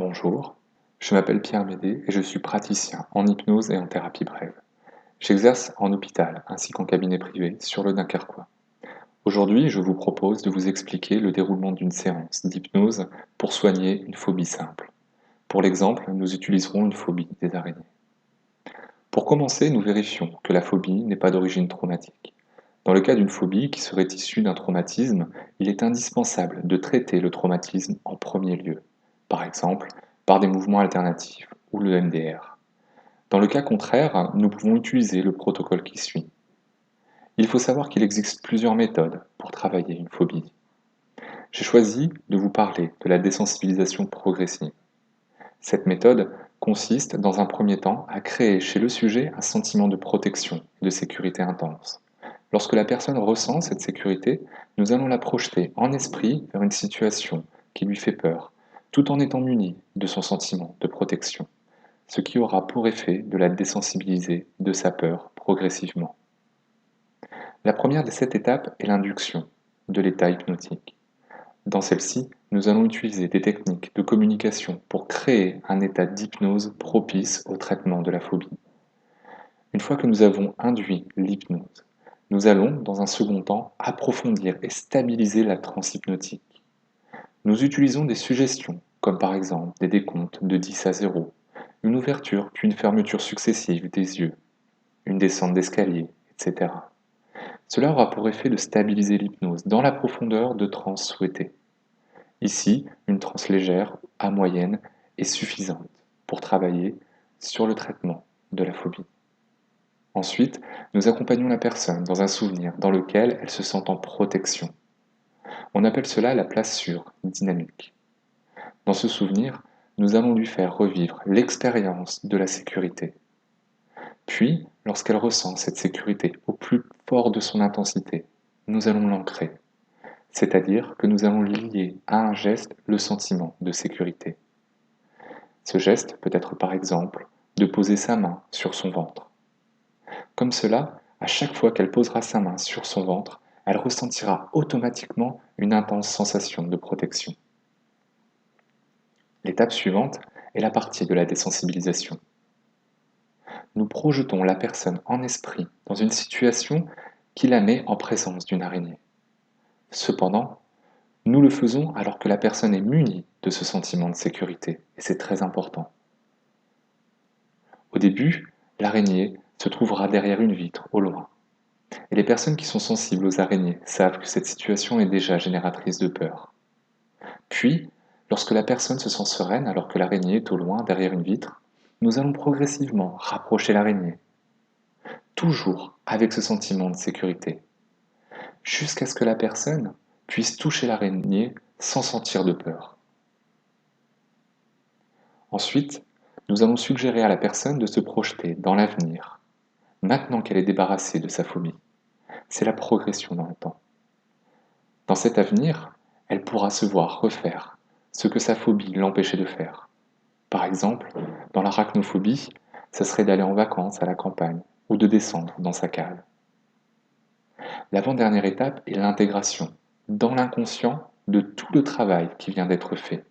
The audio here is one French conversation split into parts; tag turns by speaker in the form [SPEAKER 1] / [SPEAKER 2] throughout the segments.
[SPEAKER 1] Bonjour, je m'appelle Pierre Médé et je suis praticien en hypnose et en thérapie brève. J'exerce en hôpital ainsi qu'en cabinet privé sur le Dunkerquois. Aujourd'hui, je vous propose de vous expliquer le déroulement d'une séance d'hypnose pour soigner une phobie simple. Pour l'exemple, nous utiliserons une phobie des araignées. Pour commencer, nous vérifions que la phobie n'est pas d'origine traumatique. Dans le cas d'une phobie qui serait issue d'un traumatisme, il est indispensable de traiter le traumatisme en premier lieu, par exemple par des mouvements alternatifs ou le MDR. Dans le cas contraire, nous pouvons utiliser le protocole qui suit. Il faut savoir qu'il existe plusieurs méthodes pour travailler une phobie. J'ai choisi de vous parler de la désensibilisation progressive. Cette méthode consiste, dans un premier temps, à créer chez le sujet un sentiment de protection et de sécurité intense. Lorsque la personne ressent cette sécurité, nous allons la projeter en esprit vers une situation qui lui fait peur, tout en étant muni de son sentiment de protection, ce qui aura pour effet de la désensibiliser de sa peur progressivement. La première de cette étape est l'induction de l'état hypnotique. Dans celle-ci, nous allons utiliser des techniques de communication pour créer un état d'hypnose propice au traitement de la phobie. Une fois que nous avons induit l'hypnose, nous allons, dans un second temps, approfondir et stabiliser la transe hypnotique. Nous utilisons des suggestions, comme par exemple des décomptes de 10 à 0, une ouverture puis une fermeture successive des yeux, une descente d'escalier, etc. Cela aura pour effet de stabiliser l'hypnose dans la profondeur de transe souhaitée. Ici, une transe légère à moyenne est suffisante pour travailler sur le traitement de la phobie. Ensuite, nous accompagnons la personne dans un souvenir dans lequel elle se sent en protection. On appelle cela la place sûre dynamique. Dans ce souvenir, nous allons lui faire revivre l'expérience de la sécurité. Puis, lorsqu'elle ressent cette sécurité au plus fort de son intensité, nous allons l'ancrer, c'est-à-dire que nous allons lier à un geste le sentiment de sécurité. Ce geste peut être par exemple de poser sa main sur son ventre. Comme cela, à chaque fois qu'elle posera sa main sur son ventre, elle ressentira automatiquement une intense sensation de protection. L'étape suivante est la partie de la désensibilisation. Nous projetons la personne en esprit dans une situation qui la met en présence d'une araignée. Cependant, nous le faisons alors que la personne est munie de ce sentiment de sécurité, et c'est très important. Au début, l'araignée se trouvera derrière une vitre, au loin. Et les personnes qui sont sensibles aux araignées savent que cette situation est déjà génératrice de peur. Puis, lorsque la personne se sent sereine alors que l'araignée est au loin derrière une vitre, nous allons progressivement rapprocher l'araignée, toujours avec ce sentiment de sécurité, jusqu'à ce que la personne puisse toucher l'araignée sans sentir de peur. Ensuite, nous allons suggérer à la personne de se projeter dans l'avenir, maintenant qu'elle est débarrassée de sa phobie. C'est la progression dans le temps. Dans cet avenir, elle pourra se voir refaire ce que sa phobie l'empêchait de faire. Par exemple, dans l'arachnophobie, ce serait d'aller en vacances à la campagne ou de descendre dans sa cave. L'avant-dernière étape est l'intégration, dans l'inconscient, de tout le travail qui vient d'être fait.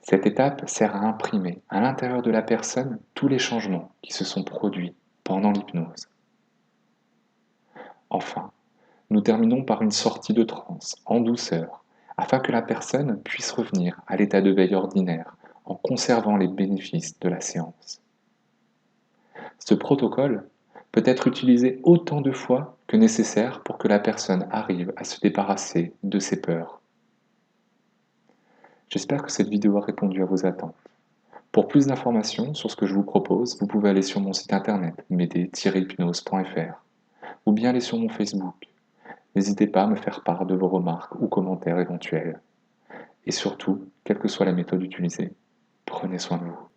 [SPEAKER 1] Cette étape sert à imprimer à l'intérieur de la personne tous les changements qui se sont produits pendant l'hypnose. Enfin, nous terminons par une sortie de transe en douceur, afin que la personne puisse revenir à l'état de veille ordinaire en conservant les bénéfices de la séance. Ce protocole peut être utilisé autant de fois que nécessaire pour que la personne arrive à se débarrasser de ses peurs. J'espère que cette vidéo a répondu à vos attentes. Pour plus d'informations sur ce que je vous propose, vous pouvez aller sur mon site internet mede-hypnose.fr ou bien aller sur mon Facebook. N'hésitez pas à me faire part de vos remarques ou commentaires éventuels. Et surtout, quelle que soit la méthode utilisée, prenez soin de vous.